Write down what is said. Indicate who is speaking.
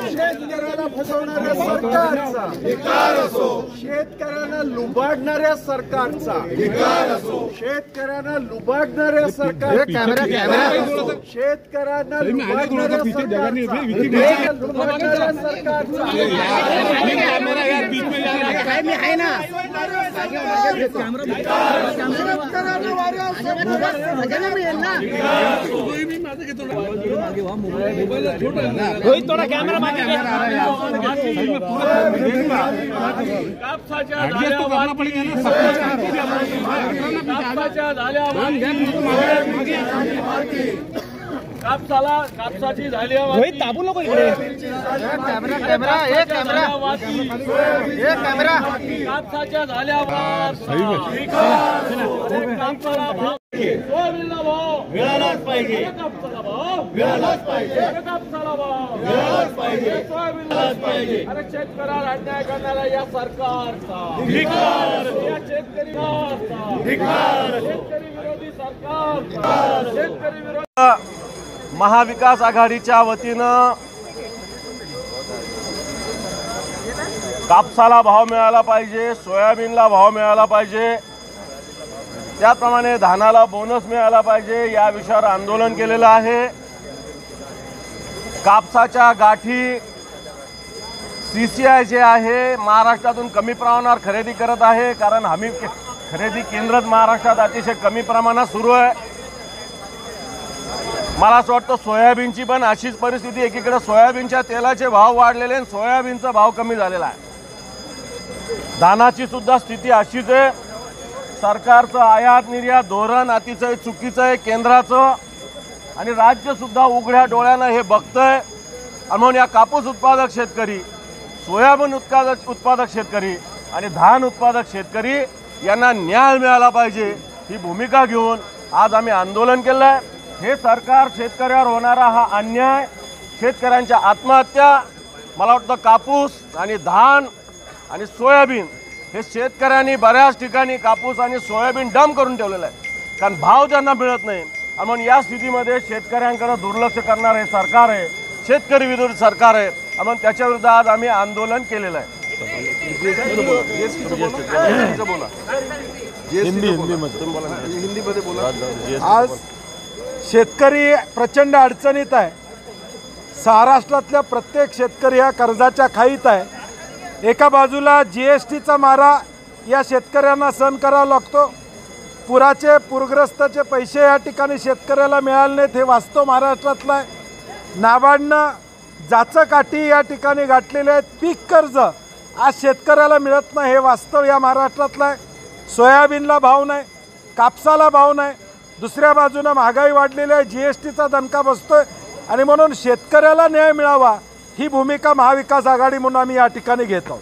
Speaker 1: शेतकऱ्याला फसवणाऱ्या सरकारचा, शेतकऱ्यांना लुबाडणाऱ्या सरकारचा, शेतकऱ्यांना लुबाडणाऱ्या सरकारचा, शेतकऱ्यांना लुबाडणाऱ्या सरकारचा,
Speaker 2: थोड़ा कैमरा कापसाची झाली ताबू नको इकडे कापसाच्या झाल्यावर सोयाबीनला भाव मिळालाच पाहिजे, कापसाला भाव मिळालाच पाहिजे, कापसाला भाव मिळालाच पाहिजे, सोयाबीनलाच पाहिजे। अरे शेतकऱ्याला अन्याय करणारा या सरकारचा धिक्कार, या शेतकऱ्याचा धिक्कार, शेतकरी विरोधी सरकारचा, शेतकरी विरोधी।
Speaker 3: महाविकास आघाडीच्या वतीनं कापसाला भाव मिळाला पाहिजे, सोयाबीनला भाव मिळाला पाहिजे, त्याप्रमाणे धानाला बोनस मिळाला पाहिजे या विषयावर आंदोलन केलेलं आहे। कापसाच्या गाठी CCI जे आहे महाराष्ट्रातून कमी प्रमाणावर खरेदी करत आहे, कारण हमी खरेदी केंद्रात महाराष्ट्रात अतिशय कमी प्रमाणात सुरू आहे। मला असं वाटतं सोयाबीनची पण अशीच परिस्थिती, एकीकडे सोयाबीनच्या तेलाचे भाव वाढलेले आणि सोयाबीनचा भाव कमी झालेला आहे। धानाची सुद्धा स्थिती अशीच आहे। सरकारचं आयात निर्यात धोरण अतिशय चुकीचं आहे केंद्राचं, आणि राज्य सुद्धा उघड्या डोळ्यानं हे बघतंय। आणि म्हणून या कापूस उत्पादक शेतकरी, सोयाबीन उत्पादक शेतकरी आणि धान उत्पादक शेतकरी यांना न्याय मिळाला पाहिजे ही भूमिका घेऊन आज आम्ही आंदोलन केलं आहे। हे सरकार शेतकऱ्यावर होणारा हा अन्याय, शेतकऱ्यांच्या आत्महत्या, मला वाटतं कापूस आणि धान आणि सोयाबीन हे शेतकऱ्यांनी बऱ्याच ठिकाणी कापूस आणि सोयाबीन डंप करून ठेवलेलं आहे, कारण भाव त्यांना मिळत नाही। आणि म्हणून या स्थितीमध्ये शेतकऱ्यांकडे दुर्लक्ष करणार हे सरकार आहे, शेतकरी विरोधी सरकार आहे। म्हणून त्याच्या विरुद्ध आज आम्ही आंदोलन केलेलं आहे। हिंदीमध्ये बोला।
Speaker 1: आज शेतकरी प्रचंड अडचणीत आहे। महाराष्ट्रातल्या प्रत्येक शेतकरी हा कर्जाच्या खाईत आहे। एका बाजूला GSTचा मारा या शेतकऱ्यांना सहन करावा लागतो, पूरग्रस्ताचे पैसे या ठिकाणी शेतकऱ्याला मिळाले नाहीत हे वास्तव महाराष्ट्रातलं आहे। नाबार्डनं जाचकाठी या ठिकाणी गाठलेले आहेत, पीक कर्ज आज शेतकऱ्याला मिळत नाही हे वास्तव या महाराष्ट्रातलं आहे। सोयाबीनला भाव नाही, कापसाला भाव नाही, दुसऱ्या बाजूनं महागाई वाढलेली आहे, GSTचा दणका बसतोय, आणि म्हणून शेतकऱ्याला न्याय मिळावा ही भूमिका महाविकास आघाडी म्हणून आम्ही या ठिकाणी घेत आहोत।